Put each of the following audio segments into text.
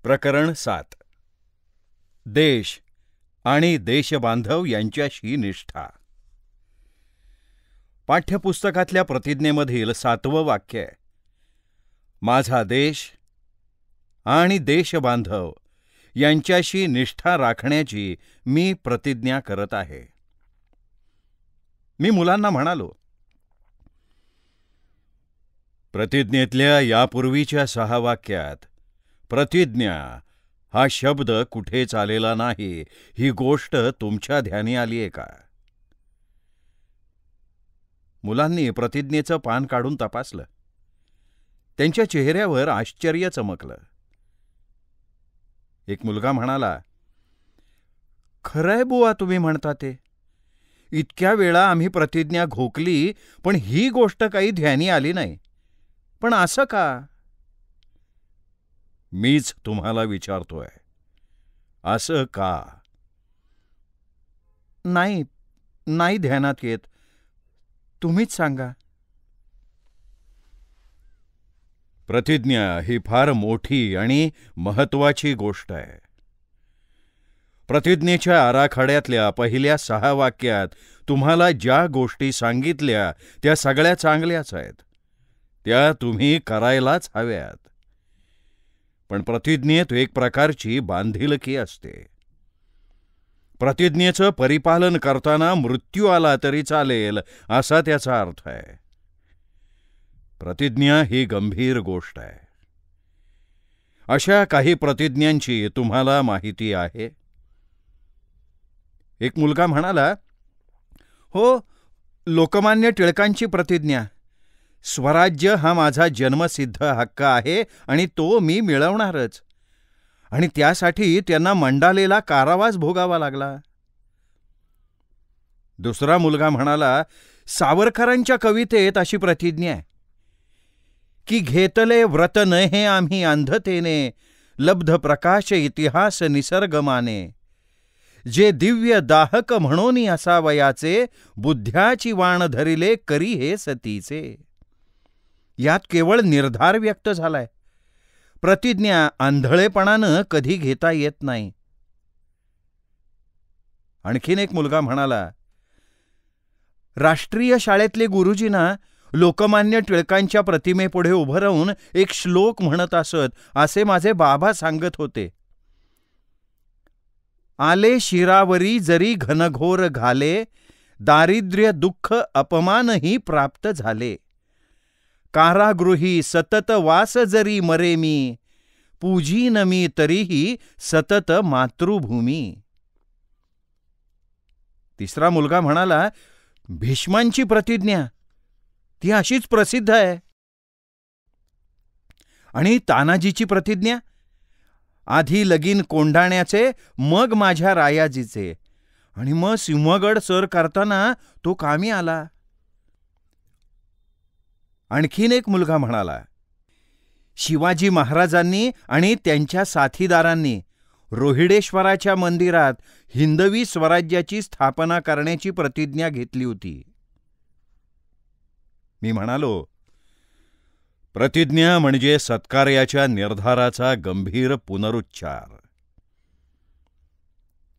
प्रकरण 7. देश आणि देशबांधव यांच्याशी निष्ठा. पाठ्यपुस्तकातल्या प्रतिज्ञेमधील 7वं वाक्य आहे, माझा देश आणि देशबांधव यांच्याशी निष्ठा राखण्याची मी प्रतिज्ञा करत आहे. मी मुलांना म्हणालो, प्रतिज्ञेतल्या यापूर्वीच्या 6 वाक्यात प्रतिज्ञा हा शब्द कुठेच आलेला नाही, ही गोष्ट तुमच्या ध्यानी आली आहे का? मुलांनी प्रतिज्ञेचं पान काढून तपासलं. त्यांच्या चेहऱ्यावर आश्चर्य चमकलं. एक मुलगा म्हणाला, खरंय बुवा तुम्ही म्हणता ते. इतक्या वेळा आम्ही प्रतिज्ञा घोकली, पण ही गोष्ट काही ध्यानी आली नाही. पण असं का? मीच तुम्हाला विचारतोय, असं का? नाही ध्यानात येत. तुम्हीच सांगा. प्रतिज्ञा ही फार मोठी आणि महत्वाची गोष्ट आहे. प्रतिज्ञेच्या आराखड्यातल्या पहिल्या 6 वाक्यात तुम्हाला ज्या गोष्टी सांगितल्या त्या सगळ्या चांगल्याच आहेत. त्या तुम्ही करायलाच हव्यात. पण प्रतिज्ञेत एक प्रकारची बांधिलकी असते. प्रतिज्ञेचं परिपालन करताना मृत्यू आला तरी चालेल, असा त्याचा अर्थ आहे. प्रतिज्ञा ही गंभीर गोष्ट आहे. अशा काही प्रतिज्ञांची तुम्हाला माहिती आहे? एक मुलगा म्हणाला, हो, लोकमान्य टिळकांची प्रतिज्ञा. स्वराज्य हा माझा जन्मसिद्ध हक्क आहे आणि तो मी मिळवणारच. आणि त्यासाठी त्यांना मंडालेला कारावास भोगावा लागला. दुसरा मुलगा म्हणाला, सावरकरांच्या कवितेत अशी प्रतिज्ञा आहे की घेतले व्रत नहे आम्ही अंधतेने, लब्ध प्रकाश इतिहास निसर्गमाने. जे दिव्य दाहक म्हणून असावयाचे, बुद्ध्याची वाण धरिले करी हे सतीचे. यात केवळ निर्धार व्यक्त झालाय. प्रतिज्ञा आंधळेपणानं कधी घेता येत नाही. आणखीन एक मुलगा म्हणाला, राष्ट्रीय शाळेतले गुरुजींना लोकमान्य टिळकांच्या प्रतिमेपुढे उभं राहून एक श्लोक म्हणत असत, असे माझे बाबा सांगत होते. आले शिरावरी जरी घनघोर घाले, दारिद्र्य दुःख अपमानही प्राप्त झाले. कारागृही सतत वास जरी मरे मी, पूजीन मी तरीही सतत मातृभूमी. तिसरा मुलगा म्हणाला, भीष्मांची प्रतिज्ञा ती अशीच प्रसिद्ध आहे. आणि तानाजीची प्रतिज्ञा, आधी लगीन कोंढाण्याचे, मग माझ्या रायाजीचे, आणि मग सिंहगड सर करताना तो कामी आला. आणखीन एक मुलगा म्हणाला, शिवाजी महाराजांनी आणि त्यांच्या साथीदारांनी रोहिडेश्वराच्या मंदिरात हिंदवी स्वराज्याची स्थापना करण्याची प्रतिज्ञा घेतली होती. मी म्हणालो, प्रतिज्ञा म्हणजे सत्कार्याच्या निर्धाराचा गंभीर पुनरुच्चार.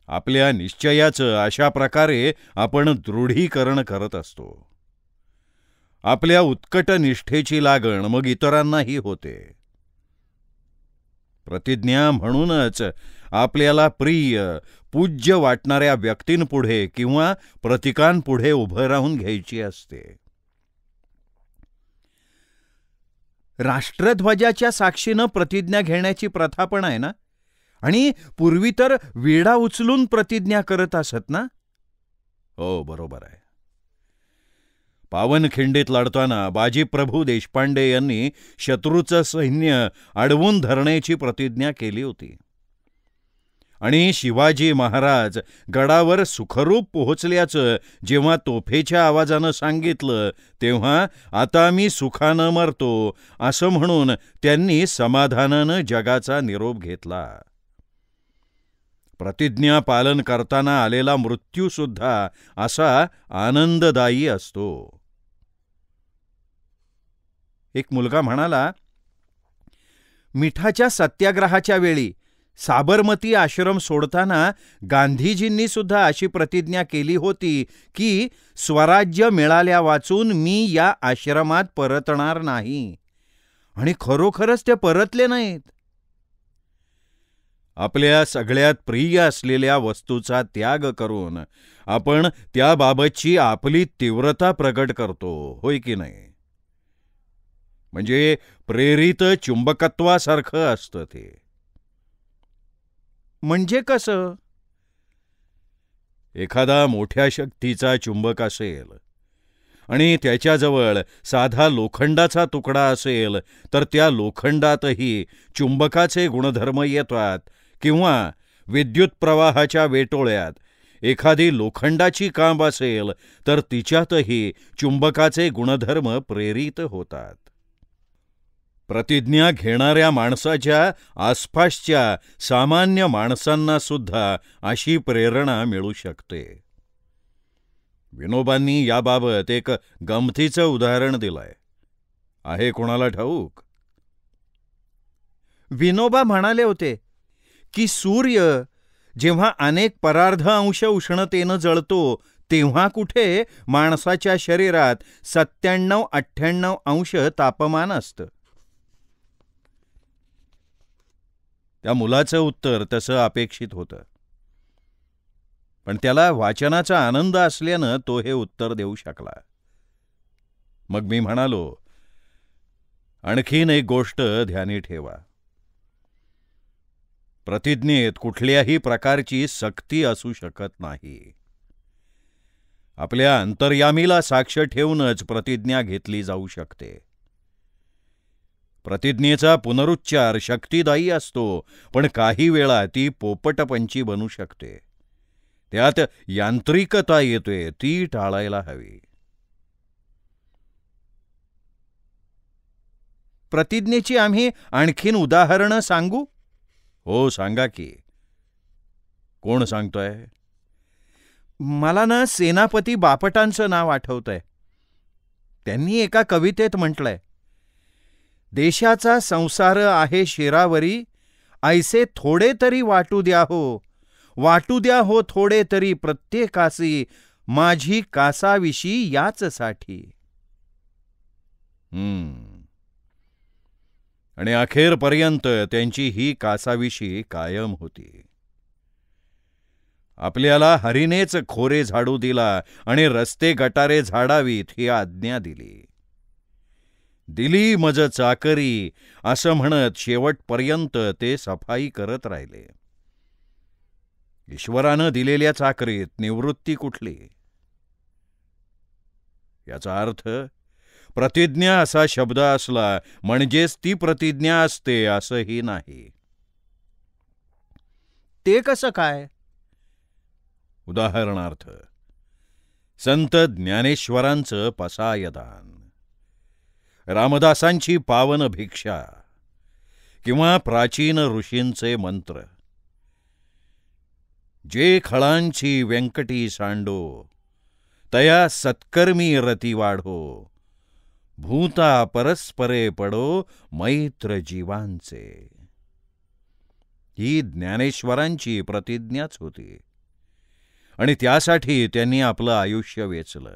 आपल्या निश्चयाचं अशा प्रकारे आपण दृढीकरण करत असतो. आपल्या उत्कट निष्ठेची लागण मग इतरांनाही होते. प्रतिज्ञा म्हणूनच आपल्याला प्रिय, पूज्य वाटणाऱ्या व्यक्तींपुढे किंवा प्रतीकांपुढे उभं राहून घ्यायची असते. राष्ट्रध्वजाच्या साक्षीनं प्रतिज्ञा घेण्याची प्रथा पण आहे ना. आणि पूर्वी तर विडा उचलून प्रतिज्ञा करत असत ना. हो, बरोबर आहे. पावनखिंडीत लढताना बाजीप्रभू देशपांडे यांनी शत्रूचं सैन्य अडवून धरण्याची प्रतिज्ञा केली होती. आणि शिवाजी महाराज गडावर सुखरूप पोहोचल्याचं जेव्हा तोफेच्या आवाजानं सांगितलं, तेव्हा आता मी सुखानं मरतो असं म्हणून त्यांनी समाधानानं जगाचा निरोप घेतला. प्रतिज्ञा पालन करताना आलेला मृत्यू सुद्धा असा आनंददायी असतो. एक मुलगा म्हणाला, मिठाच्या सत्याग्रहाच्या वेळी साबरमती आश्रम सोडताना गांधीजींनी सुद्धा अशी प्रतिज्ञा केली होती की स्वराज्य मिळाल्या वाचून मी या आश्रमात परतणार नाही. आणि खरोखरच ते परतले नाहीत. आपल्या सगळ्यात प्रिय असलेल्या वस्तूचा त्याग करून आपण त्याबाबतची आपली तीव्रता प्रकट करतो, होय की नाही? म्हणजे प्रेरित चुंबकत्वासारखं असतं ते. म्हणजे कसं? एखादा मोठ्या शक्तीचा चुंबक असेल आणि त्याच्याजवळ साधा लोखंडाचा तुकडा असेल तर त्या लोखंडातही चुंबकाचे गुणधर्म येतात. किंवा विद्युत प्रवाहाच्या वेटोळ्यात एखादी लोखंडाची कांब असेल तर तिच्यातही चुंबकाचे गुणधर्म प्रेरित होतात. प्रतिज्ञा घेणाऱ्या माणसाच्या आसपासच्या सामान्य माणसांना सुद्धा अशी प्रेरणा मिळू शकते. विनोबांनी याबाबत एक गमतीचं उदाहरण दिलंय. आहे कोणाला ठाऊक? विनोबा म्हणाले होते की सूर्य जेव्हा अनेक परार्ध अंश उष्णतेनं जळतो तेव्हा कुठे माणसाच्या शरीरात 97-98 अंश तापमान असतं. त्या मुलाचं उत्तर तसं अपेक्षित होतं, पण त्याला वाचनाचा आनंद असल्यानं तो हे उत्तर देऊ शकला. मग मी म्हणालो, आणखीन एक गोष्ट ध्यानी ठेवा. प्रतिज्ञेत कुठल्याही प्रकारची सक्ती असू शकत नाही. आपल्या अंतर्यामीला साक्ष ठेवूनच प्रतिज्ञा घेतली जाऊ शकते. प्रतिज्ञेचा पुनरुच्चार शक्तिदायी असतो, पण काही वेळा ती पोपटपंची बनू शकते. त्यात यांत्रिकता येते, ती टाळायला हवी. प्रतिज्ञेची आम्ही आणखीन उदाहरणं सांगू? हो, सांगा की. कोण सांगतोय? मला ना सेनापती बापटांचं नाव आठवतंय. त्यांनी एका कवितेत म्हटलंय, देशाचा संसार आहे शिरावरी, ऐसे थोडे तरी वाटू द्या हो, वाटू द्या हो थोडे तरी प्रत्येकासी, माझी कासाविषयी याचसाठी. आणि अखेरपर्यंत त्यांची ही कासाविषयी कायम होती. आपल्याला हरीनेच खोरे झाडू दिला आणि रस्ते गटारे झाडावीत ही आज्ञा दिली. दिली मज चाकरी असं म्हणत शेवटपर्यंत ते सफाई करत राहिले. ईश्वरानं दिलेल्या चाकरीत निवृत्ती कुठली? याचा अर्थ प्रतिज्ञा असा शब्द असला म्हणजेच ती प्रतिज्ञा असते असंही नाही. ते कसं काय? उदाहरणार्थ संत ज्ञानेश्वरांचं पसायदान, रामदासांची पावन भिक्षा किंवा प्राचीन ऋषींचे मंत्र. जे खळांची व्यंकटी सांडो, तया सत्कर्मी रती वाढो, भूता परस्परे पडो मैत्र जीवांचे. ही ज्ञानेश्वरांची प्रतिज्ञाच होती आणि त्यासाठी त्यांनी आपलं आयुष्य वेचलं.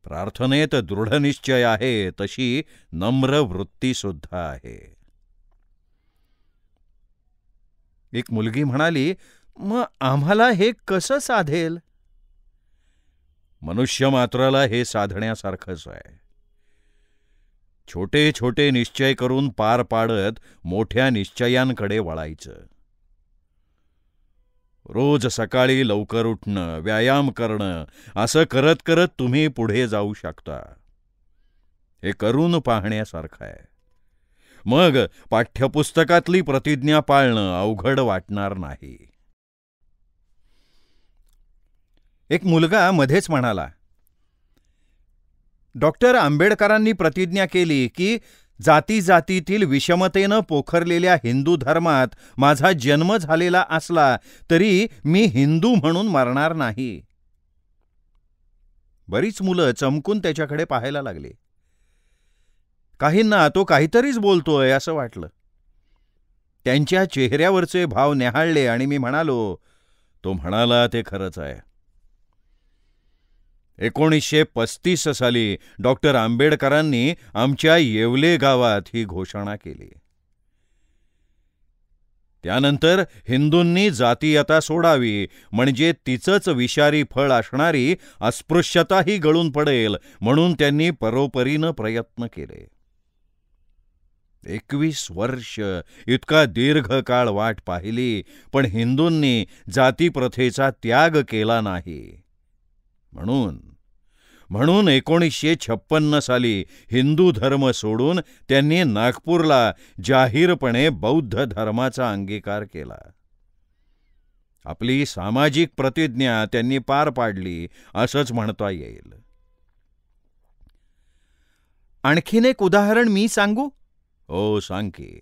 प्रार्थनेत दृढनिश्चय आहे तशी नम्र वृत्ती सुद्धा आहे. एक मुलगी म्हणाली, मग आम्हाला हे कसं साधेल? मनुष्य मात्राला हे साधण्यासारखंच आहे. छोटे छोटे निश्चय करून पार पाडत मोठ्या निश्चयांकडे वळायचं. रोज सकाळी लवकर उठणं, व्यायाम करणं, असं करत करत तुम्ही पुढे जाऊ शकता. हे करून पाहण्यासारखं आहे. मग पाठ्यपुस्तकातली प्रतिज्ञा पाळणं अवघड वाटणार नाही. एक मुलगा मध्येच म्हणाला, डॉक्टर आंबेडकरांनी प्रतिज्ञा केली की जाती जातीतील विषमतेनं पोखरलेल्या हिंदू धर्मात माझा जन्म झालेला असला तरी मी हिंदू म्हणून मरणार नाही. बरीच मुलं चमकून त्याच्याकडे पाहायला लागली. काहींना तो काहीतरीच बोलतोय असं वाटलं. त्यांच्या चेहऱ्यावरचे भाव न्याहाळले आणि मी म्हणालो, तो म्हणाला ते खरंच आहे. 1935 साली डॉक्टर आंबेडकरांनी आमच्या येवले गावात ही घोषणा केली. त्यानंतर हिंदूंनी जातीयता सोडावी, म्हणजे तिचंच विषारी फळ असणारी अस्पृश्यताही गळून पडेल, म्हणून त्यांनी परोपरीनं प्रयत्न केले. 21 वर्ष इतका दीर्घ काळ वाट पाहिली, पण हिंदूंनी जातीप्रथेचा त्याग केला नाही. म्हणून 1956 साली हिंदू धर्म सोडून त्यांनी नागपूरला जाहीरपणे बौद्ध धर्माचा अंगीकार केला. आपली सामाजिक प्रतिज्ञा त्यांनी पार पाडली असंच म्हणता येईल. आणखीन एक उदाहरण मी सांगू? हो, सांग की.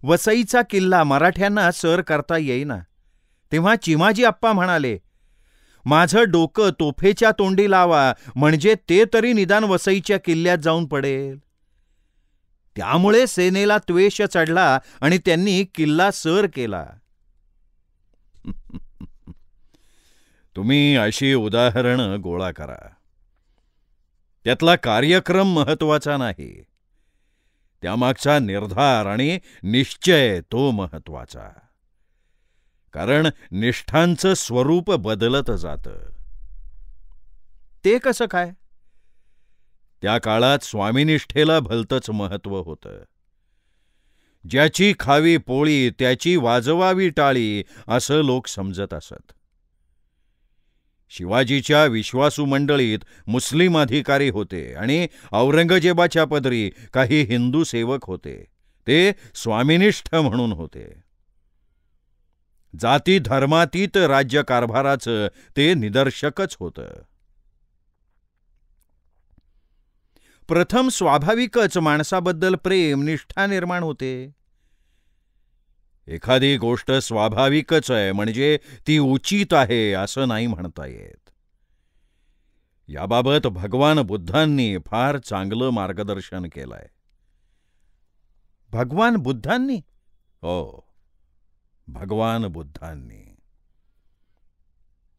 वसईचा किल्ला मराठ्यांना सर करता येईना, तेव्हा चिमाजी आप्पा म्हणाले, माझं डोकं तोफेच्या तोंडी लावा, म्हणजे ते तरी निदान वसईच्या किल्ल्यात जाऊन पडेल. त्यामुळे सेनेला त्वेष चढला आणि त्यांनी किल्ला सर केला. तुम्ही अशी उदाहरणं गोळा करा. त्यातला कार्यक्रम महत्वाचा नाही, त्यामागचा निर्धार आणि निश्चय तो महत्वाचा. कारण निष्ठांचं स्वरूप बदलत जातं. ते कसं काय? त्या काळात स्वामीनिष्ठेला भलतंच महत्व होतं. ज्याची खावी पोळी त्याची वाजवावी टाळी असं लोक समजत असत. शिवाजीच्या विश्वासू मंडळीत मुस्लिम अधिकारी होते आणि औरंगजेबाच्या पदरी काही हिंदू सेवक होते. ते स्वामीनिष्ठ म्हणून होते. जाती धर्मातीत राज्यकारभाराचं ते निदर्शकच होतं. प्रथम स्वाभाविकच माणसाबद्दल प्रेम, निष्ठा निर्माण होते. एखादी गोष्ट स्वाभाविकच आहे म्हणजे ती उचित आहे असं नाही म्हणता येत. याबाबत भगवान बुद्धांनी फार चांगलं मार्गदर्शन केलंय. भगवान बुद्धांनी? हो, भगवान बुद्धांनी.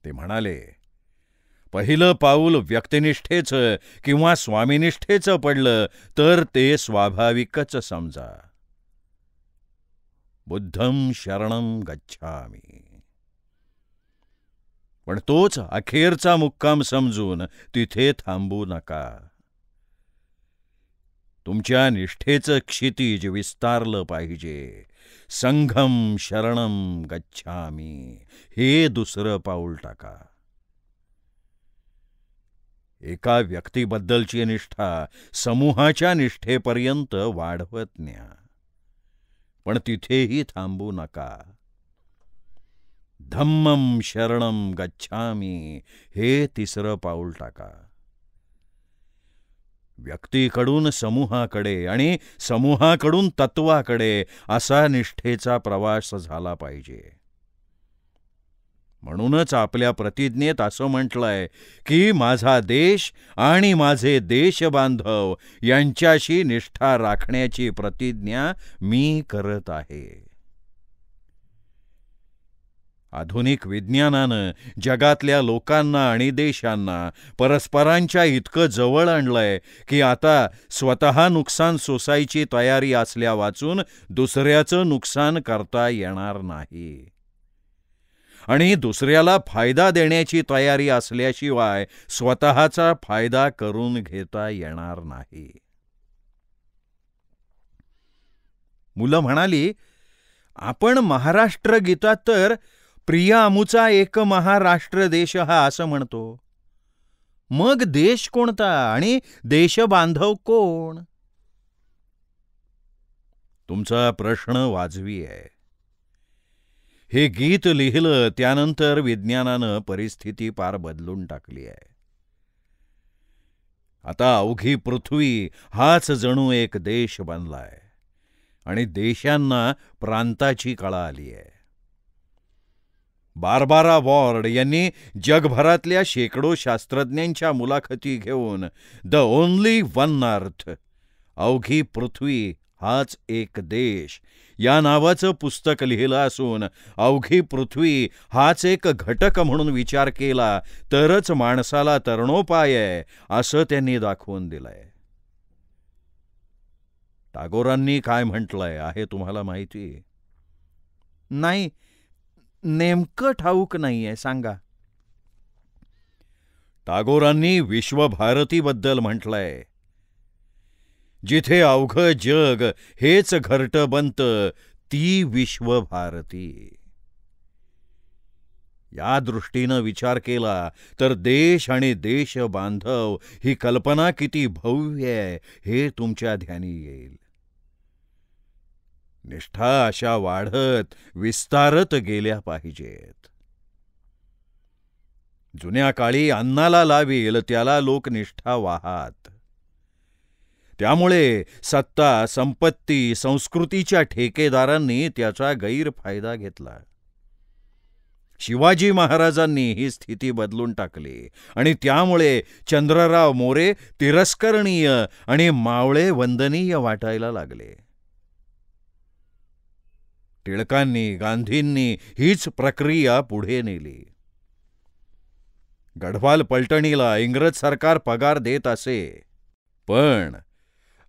ते म्हणाले, पहिलं पाऊल व्यक्तिनिष्ठेचं किंवा स्वामीनिष्ठेचं पडलं तर ते स्वाभाविकच समजा. बुद्धं शरणं गच्छामि. पण तोच अखेरचा मुक्काम समजून तिथे थांबू नका. तुमच्या निष्ठेचं क्षितिज विस्तारलं पाहिजे. संघम शरणं गच्छामि हे दुसरं पाऊल टाका. एका व्यक्तीबद्दलची निष्ठा समूहाच्या निष्ठेपर्यंत वाढवत न्या, पण तिथेही थांबू नका. धम्मं शरणं गच्छामि हे तिसरं पाऊल टाका. व्यक्तीकडून समूहाकडे आणि समूहाकडून तत्वाकडे असा निष्ठेचा प्रवास झाला पाहिजे. म्हणूनच आपल्या प्रतिज्ञेत असं म्हटलंय की माझा देश आणि माझे देशबांधव यांच्याशी निष्ठा राखण्याची प्रतिज्ञा मी करत आहे. आधुनिक विज्ञानानं जगातल्या लोकांना आणि देशांना परस्परांच्या इतकं जवळ आणलंय की आता स्वतः नुकसान सोसायची तयारी असल्या वाचून दुसऱ्याचं नुकसान करता येणार नाही आणि दुसऱ्याला फायदा देण्याची तयारी असल्याशिवाय स्वतःचा फायदा करून घेता येणार नाही. मुलं म्हणाली, आपण महाराष्ट्र गीतात तर प्रिय आमुचा एक महाराष्ट्र देश हा असं म्हणतो. मग देश कोणता आणि देशबांधव कोण? तुमचा प्रश्न वाजवी आहे. हे गीत लिहिलं त्यानंतर विज्ञानानं परिस्थिती पार बदलून टाकली आहे. आता अवघी पृथ्वी हाच जणू एक देश बनलाय आणि देशांना प्रांताची कळा आली आहे. बार्बारा वॉर्ड यांनी जगभरातल्या शेकडो शास्त्रज्ञांच्या मुलाखती घेऊन द ओनली वन अर्थ अवघी पृथ्वी हाच एक देश या नावाचं पुस्तक लिहिलं असून अवघी पृथ्वी हाच एक घटक म्हणून विचार केला तरच माणसाला तरणोपाय आहे असं त्यांनी दाखवून दिलंय. टागोरांनी काय म्हटलंय आहे तुम्हाला माहिती? नाही, नेमकं ठाऊक नाहीये, सांगा. टागोरांनी विश्वभारतीबद्दल म्हटलंय, जिथे अवघं जग हेच घरटं बनतं ती विश्वभारती. या दृष्टीनं विचार केला तर देश आणि देश बांधव ही कल्पना किती भव्य आहे हे तुमच्या ध्यानी येईल. निष्ठा अशा वाढत विस्तारत गेल्या पाहिजेत. जुन्या काळी अन्नाला लावील त्याला लोक निष्ठा वाहात. त्यामुळे सत्ता, संपत्ती, संस्कृतीच्या ठेकेदारांनी त्याचा गैरफायदा घेतला. शिवाजी महाराजांनी ही स्थिती बदलून टाकली आणि त्यामुळे चंद्रराव मोरे तिरस्करणीय आणि मावळे वंदनीय वाटायला लागले. टिळकांनी, गांधींनी हीच प्रक्रिया पुढे नेली. गढवाल पलटणीला इंग्रज सरकार पगार देत असे, पण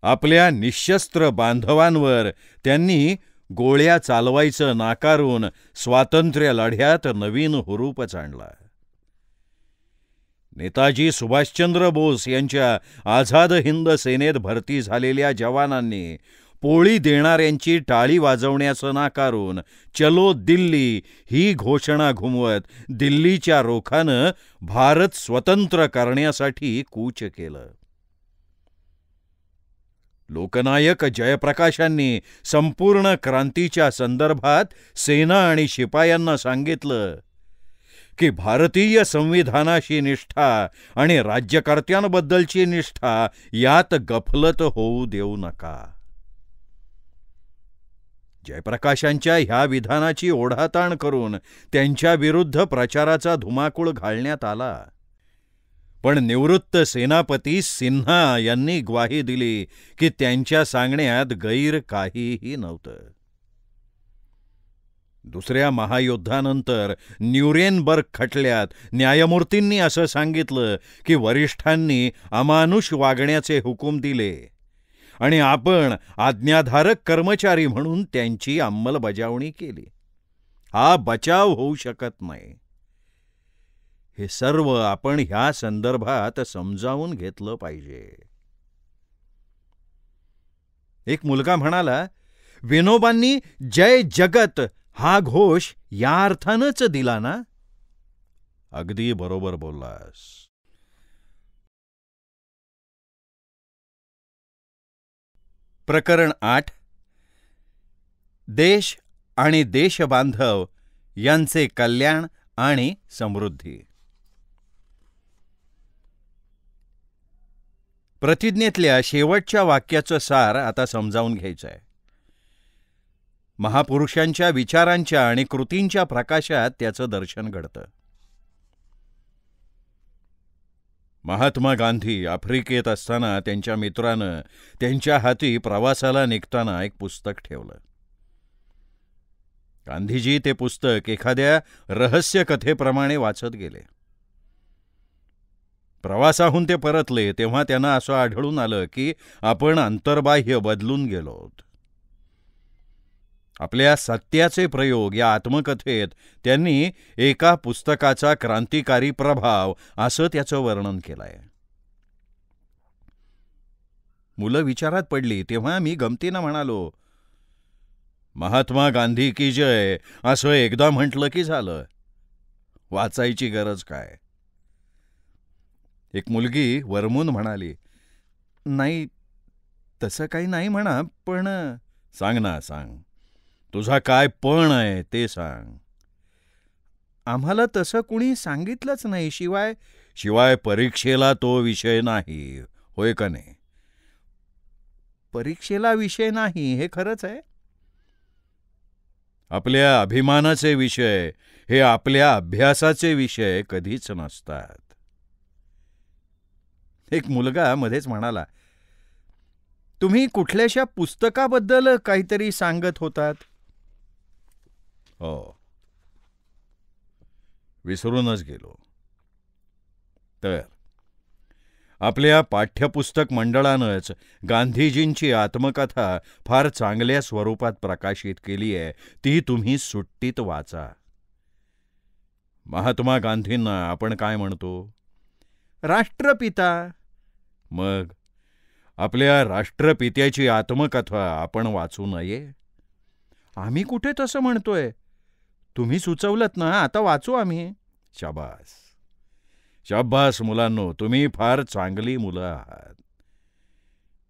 आपल्या निशस्त्र बांधवांवर त्यांनी गोळ्या चालवायचं नाकारून स्वातंत्र्य लढ्यात नवीन हुरूपच आणला. नेताजी सुभाषचंद्र बोस यांच्या आझाद हिंद सेनेत भरती झालेल्या जवानांनी पोळी देणाऱ्यांची टाळी वाजवण्याचं नाकारून चलो दिल्ली ही घोषणा घुमवत दिल्लीच्या रोखानं भारत स्वतंत्र करण्यासाठी कूच केलं. लोकनायक जयप्रकाशांनी संपूर्ण क्रांतीच्या संदर्भात सेना आणि शिपायांना सांगितलं की भारतीय संविधानाशी निष्ठा आणि राज्यकर्त्यांबद्दलची निष्ठा यात गफलत होऊ देऊ नका. जयप्रकाशांच्या ह्या विधानाची ओढाताण करून त्यांच्या विरुद्ध प्रचाराचा धुमाकूळ घालण्यात आला. पण निवृत्त सेनापती सिन्हा यांनी ग्वाही दिली की त्यांच्या सांगण्यात गैर काहीही नव्हतं. दुसऱ्या महायुद्धानंतर न्यूरेनबर्ग खटल्यात न्यायमूर्तींनी असं सांगितलं की वरिष्ठांनी अमानुष वागण्याचे हुकूम दिले आणि आपण आज्ञाधारक कर्मचारी म्हणून त्यांची अंमलबजावणी केली. हा बचाव होऊ शकत नाही. हे सर्व आपण ह्या संदर्भात समजावून घेतलं पाहिजे. एक मुलगा म्हणाला, विनोबांनी जय जगत हा घोष या अर्थानंच दिला ना? अगदी बरोबर बोललास. प्रकरण 8. देश आणि देशबांधव यांचे कल्याण आणि समृद्धी. प्रतिज्ञेतल्या शेवटच्या वाक्याचं सार आता समजावून घ्यायचं आहे. महापुरुषांच्या विचारांच्या आणि कृतींच्या प्रकाशात त्याचं दर्शन घडतं. महात्मा गांधी आफ्रिकेत असताना त्यांच्या मित्रानं त्यांच्या हाती प्रवासाला निघताना एक पुस्तक ठेवलं. गांधीजी ते पुस्तक एखाद्या रहस्य कथेप्रमाणे वाचत गेले. प्रवासाहून ते परतले तेव्हा त्यांना असं आढळून आलं की आपण अंतर्बाह्य बदलून गेलोत. आपल्या सत्याचे प्रयोग या आत्मकथेत त्यांनी एका पुस्तकाचा क्रांतिकारी प्रभाव असं त्याचं वर्णन केलंय. मुलं विचारात पडली तेव्हा मी गमतीनं म्हणालो, महात्मा गांधी की जय असं एकदा म्हटलं की झालं, वाचायची गरज काय? एक मुलगी वरमून म्हणाली, नाही तसं काही नाही म्हणा, पण सांग ना, सांग, तुझा काय पण आहे ते सांग. आम्हाला तसं कुणी सांगितलंच नाही. शिवाय परीक्षेला तो विषय नाही, होय का नाही? परीक्षेला विषय नाही हे खरंच आहे. आपल्या अभिमानाचे विषय हे आपल्या अभ्यासाचे विषय कधीच नसतात. एक मुलगा मध्येच म्हणाला, तुम्ही कुठल्याशा पुस्तकाबद्दल काहीतरी सांगत होतात. हो, विसरूनच गेलो. तर आपल्या पाठ्यपुस्तक मंडळानंच गांधीजींची आत्मकथा फार चांगल्या स्वरूपात प्रकाशित केली आहे. ती तुम्ही सुट्टीत वाचा. महात्मा गांधींना आपण काय म्हणतो? राष्ट्रपिता. मग आपल्या राष्ट्रपित्याची आत्मकथा आपण वाचू नये? आम्ही कुठे तसं म्हणतोय. तुम्ही सुचवलत ना, आता वाचू आम्ही. शाबास शाबास मुलांनो, तुम्ही फार चांगली मुलं आहात.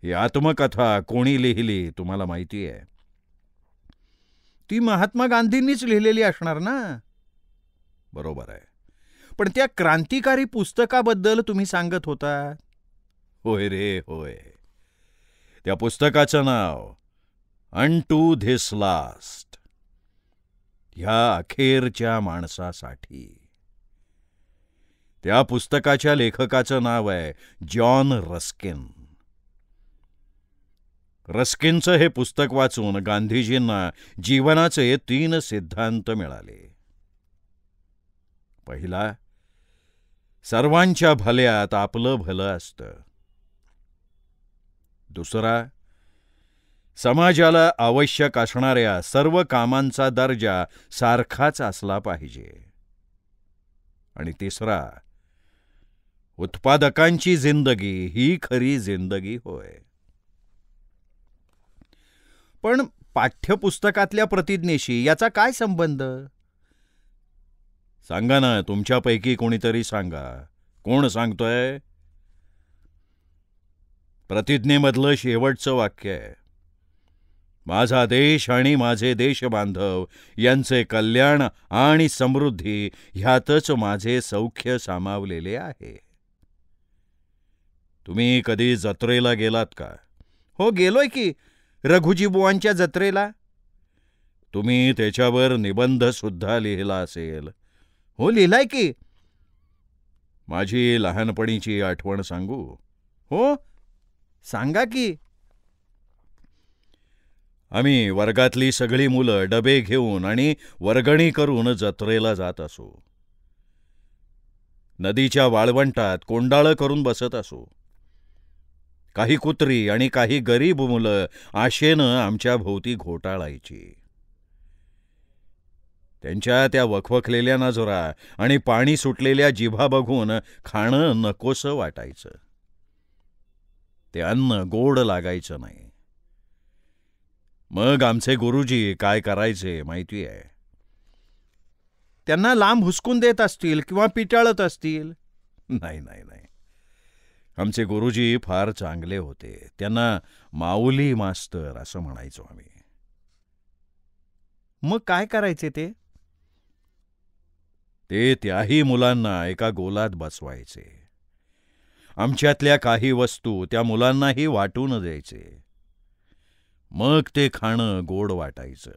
ही आत्मकथा कोणी लिहिली तुम्हाला माहिती आहे? ती महात्मा गांधींनीच लिहिलेली असणार ना. बरोबर आहे. पण त्या क्रांतिकारी पुस्तकाबद्दल तुम्ही सांगत होता. होय रे होय. त्या पुस्तकाचं नाव अनटू धिस लास्ट, ह्या अखेरच्या माणसासाठी. त्या पुस्तकाच्या लेखकाचं नाव आहे जॉन रस्किन. रस्किनचं हे पुस्तक वाचून गांधीजींना जीवनाचे 3 सिद्धांत मिळाले. पहिला, सर्वांच्या भल्यात आपलं भलं असतं. दुसरा, समाजाला आवश्यक असणाऱ्या सर्व कामांचा दर्जा सारखाच असला पाहिजे. आणि तिसरा, उत्पादकांची जिंदगी ही खरी जिंदगी होय. पण पाठ्यपुस्तकातल्या प्रतिज्ञेशी याचा काय संबंध? सांगा ना, तुमच्यापैकी कोणीतरी सांगा. कोण सांगतोय? प्रतिज्ञेमधलं शेवटचं वाक्य आहे, माझा देश आणि माझे देशबांधव यांचे कल्याण आणि समृद्धी ह्यातच माझे सौख्य सामावलेले आहे. तुम्ही कधी जत्रेला गेलात का? हो, गेलोय की, रघुजी बुवांच्या जत्रेला. तुम्ही त्याच्यावर निबंध सुद्धा लिहिला असेल. हो, लिहिलाय की. माझी लहानपणीची आठवण सांगू? हो, सांगा की. आम्ही वर्गातली सगळी मुलं डबे घेऊन आणि वर्गणी करून जत्रेला जात असू. नदीच्या वाळवंटात कोंडाळं करून बसत असू. काही कुत्री आणि काही गरीब मुलं आशेनं आमच्या भोवती घोटाळायची. त्यांच्या त्या वखवखलेल्या नजरा आणि पाणी सुटलेल्या जिभा बघून खाणं नकोसं वाटायचं. ते अन्न गोड लागायचं नाही. मग आमचे गुरुजी काय करायचे माहिती आहे? त्यांना लांब हुसकून देत असतील किंवा पिटाळत असतील. नाही नाही नाही, आमचे गुरुजी फार चांगले होते. त्यांना माऊली मास्तर असं म्हणायचो आम्ही. मग काय करायचे ते? ते त्याही मुलांना एका गोलात बसवायचे. आमच्यातल्या काही वस्तू त्या मुलांनाही वाटून द्यायचे. मग ते खाणं गोड वाटायचं.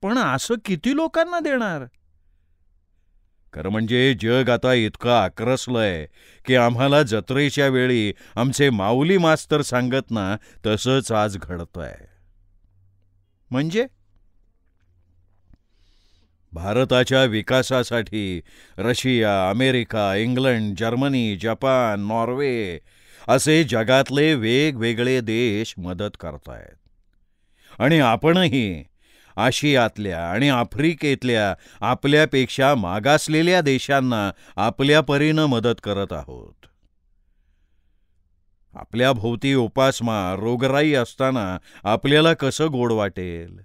पण असं किती लोकांना देणार? खरं म्हणजे जग आता इतकं आक्रसलंय की आम्हाला जत्रेच्या वेळी आमचे माऊली मास्तर सांगत ना, तसंच आज घडतंय. म्हणजे भारताच्या विकासासाठी Russia, America, England, Germany, Japan, Norway असे जगातले वेगवेगळे देश मदत करतायत. आणि आपणही आशियातल्या आणि आफ्रिकेतल्या आपल्यापेक्षा मागासलेल्या देशांना आपल्या परीनं मदत करत आहोत. आपल्या भोवती उपासमार, रोगराई असताना आपल्याला कसं गोड वाटेल?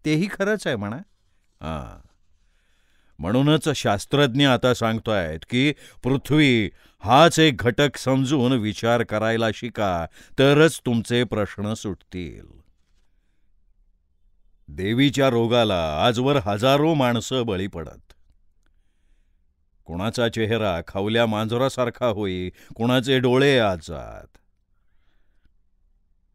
तेही खरंच आहे म्हणा. म्हणूनच शास्त्रज्ञ आता सांगतायत की पृथ्वी हाच एक घटक समजून विचार करायला शिका, तरच तुमचे प्रश्न सुटतील. देवीच्या रोगाला आजवर हजारो माणसं बळी पडत. कुणाचा चेहरा खावल्या मांजरासारखा होई, कुणाचे डोळे आजात.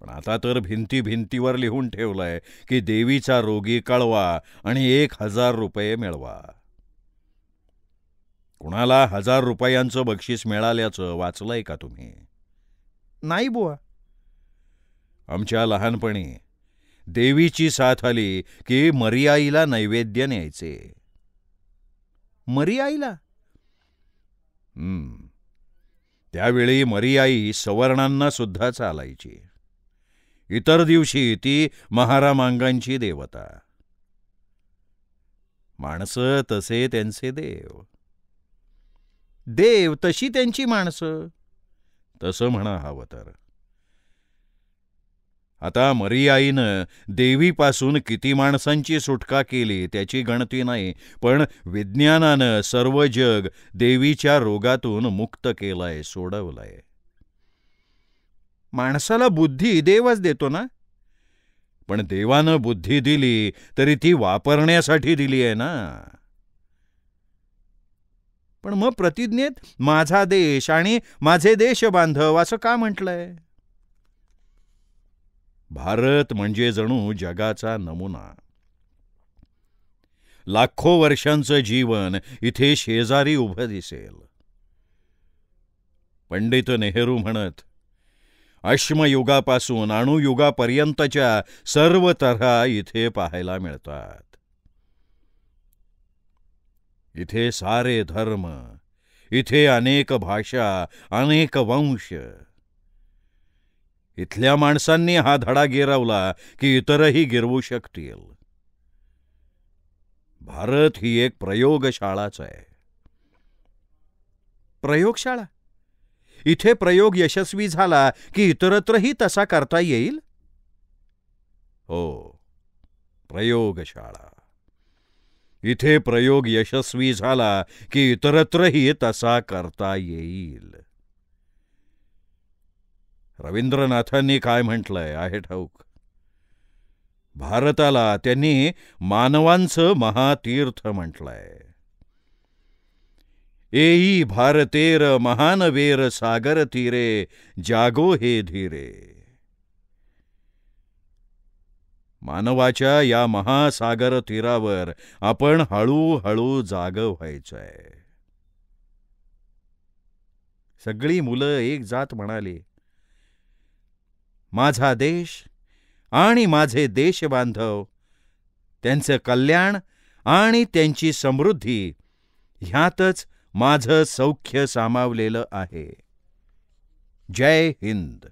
पण आता तर भिंती भिंतीवर लिहून ठेवलंय की देवीचा रोगी कळवा आणि 1000 रुपये मिळवा. कुणाला 1000 रुपयांचं बक्षीस मिळाल्याचं वाचलंय का तुम्ही? नाही बुवा. आमच्या लहानपणी देवीची साथ आली की मरीआईला नैवेद्य न्यायचे. मरीआईला? त्यावेळी मरीआई सवर्णांना सुद्धा चालायची. इतर दिवशी ती महारामांगांची देवता. माणसं तसे त्यांचे देव, देव तशी त्यांची माणसं, तसं म्हणा हवं तर. आता मरीआईनं देवीपासून किती माणसांची सुटका केली त्याची गणती नाही, पण विज्ञानानं सर्व जग देवीच्या रोगातून मुक्त केलंय, सोडवलंय. माणसाला बुद्धी देवच देतो ना, पण देवानं बुद्धी दिली तरी ती वापरण्यासाठी दिली आहे ना. पण मग प्रतिज्ञेत माझा देश आणि माझे देश बांधव असं का म्हटलंय? भारत म्हणजे जणू जगाचा नमुना. लाखो वर्षांचं जीवन इथे शेजारी उभं दिसेल. पंडित नेहरू म्हणत, अश्मयुगापासून अणुयुगापर्यंतच्या सर्व तऱ्हा इथे पाहायला मिळतात. इथे सारे धर्म, इथे अनेक भाषा, अनेक वंश. इथल्या माणसांनी हा धडा गिरवला की इतरही गिरवू शकतील. भारत ही एक प्रयोगशाळाच आहे. प्रयोगशाळा? इथे प्रयोग यशस्वी झाला की इतरत्रही तसा करता येईल? हो, प्रयोगशाळा. इथे प्रयोग यशस्वी झाला की इतरत्रही तसा करता येईल. रवींद्रनाथांनी काय म्हटलंय आहे ठाऊक? भारताला त्यांनी मानवांचं महातीर्थ म्हटलंय. एई भारतेर महानवेर सागर तीरे, जागो हे धीरे. मानवाच्या या महासागर तीरावर आपण हळूहळू जागं व्हायचंय. सगळी मुलं एक जात म्हणाली, माझा देश आणि माझे देश बांधव, त्यांचं कल्याण आणि त्यांची समृद्धी ह्यातच माझं सौख्य सामावलेलं आहे. जय हिंद.